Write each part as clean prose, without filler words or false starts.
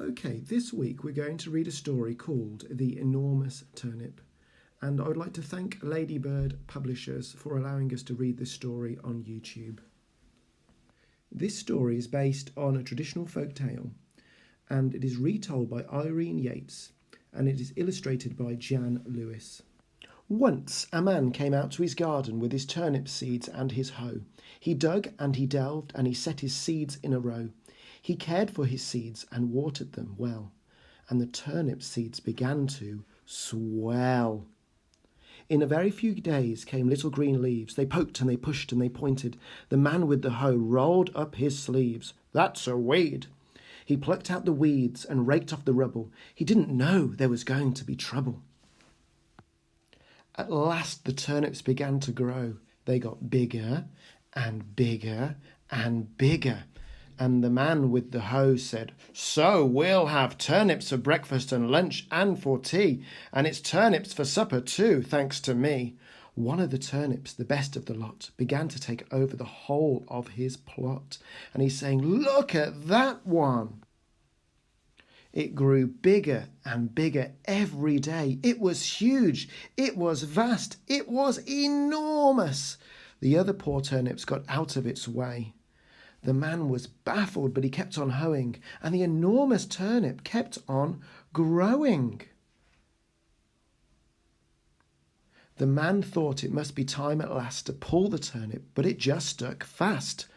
Okay, this week we're going to read a story called The Enormous Turnip. And I would like to thank Ladybird Publishers for allowing us to read this story on YouTube. This story is based on a traditional folk tale, and it is retold by Irene Yates, and it is illustrated by Jan Lewis. Once a man came out to his garden with his turnip seeds and his hoe. He dug and he delved and he set his seeds in a row. He cared for his seeds and watered them well, and the turnip seeds began to swell. In a very few days came little green leaves. They poked and they pushed and they pointed. The man with the hoe rolled up his sleeves. "That's a weed." He plucked out the weeds and raked off the rubble. He didn't know there was going to be trouble. At last the turnips began to grow. They got bigger and bigger and bigger. And the man with the hoe said, "So we'll have turnips for breakfast and lunch and for tea, and it's turnips for supper too, thanks to me." One of the turnips, the best of the lot, began to take over the whole of his plot, and he's saying, "Look at that one." It grew bigger and bigger every day. It was huge. It was vast. It was enormous. The other poor turnips got out of its way. The man was baffled, but he kept on hoeing, and the enormous turnip kept on growing. The man thought it must be time at last to pull the turnip, but it just stuck fast.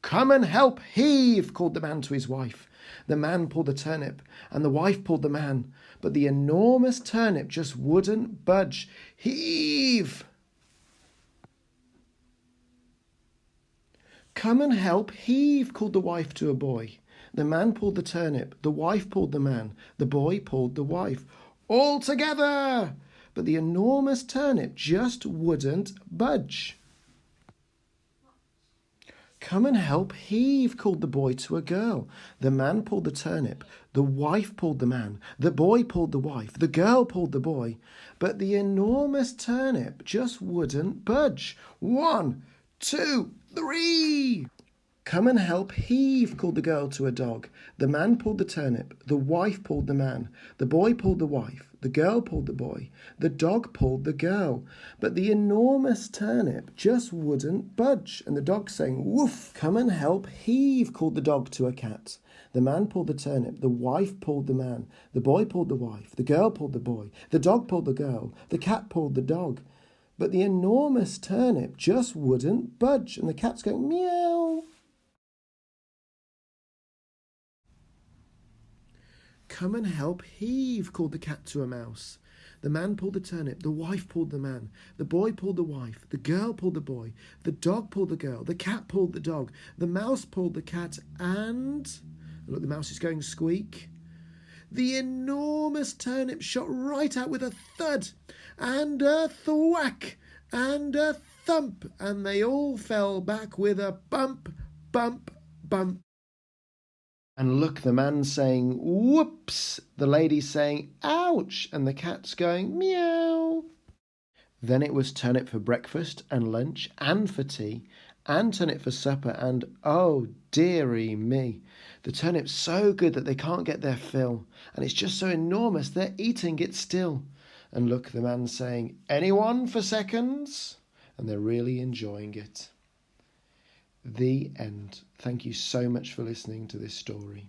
"Come and help heave," called the man to his wife. The man pulled the turnip, and the wife pulled the man, but the enormous turnip just wouldn't budge. "Heave!" "Come and help heave," called the wife to a boy. The man pulled the turnip, the wife pulled the man, the boy pulled the wife. All together! But the enormous turnip just wouldn't budge. "Come and help heave," called the boy to a girl. The man pulled the turnip, the wife pulled the man, the boy pulled the wife, the girl pulled the boy. But the enormous turnip just wouldn't budge. 1, 2, 3. "Come and help heave," called the girl to a dog. The man pulled the turnip, the wife pulled the man, the boy pulled the wife, the girl pulled the boy, the dog pulled the girl. But the enormous turnip just wouldn't budge, and the dog saying, "Woof!" "Come and help heave," called the dog to a cat. The man pulled the turnip, the wife pulled the man, the boy pulled the wife, the girl pulled the boy, the dog pulled the girl, the cat pulled the dog. But the enormous turnip just wouldn't budge, and the cat's going, "Meow." "Come and help heave," called the cat to a mouse. The man pulled the turnip, the wife pulled the man, the boy pulled the wife, the girl pulled the boy, the dog pulled the girl, the cat pulled the dog, the mouse pulled the cat, and look, the mouse is going squeak. The enormous turnip shot right out with a thud, and a thwack, and a thump, and they all fell back with a bump, bump, bump. And look, the man saying, "Whoops," the lady saying, "Ouch," and the cat's going, "Meow." Then it was turnip for breakfast and lunch and for tea, and turnip for supper, and oh dearie me, the turnip's so good that they can't get their fill, and it's just so enormous they're eating it still. And look, the man saying, "Anyone for seconds?" And they're really enjoying it. The end. Thank you so much for listening to this story.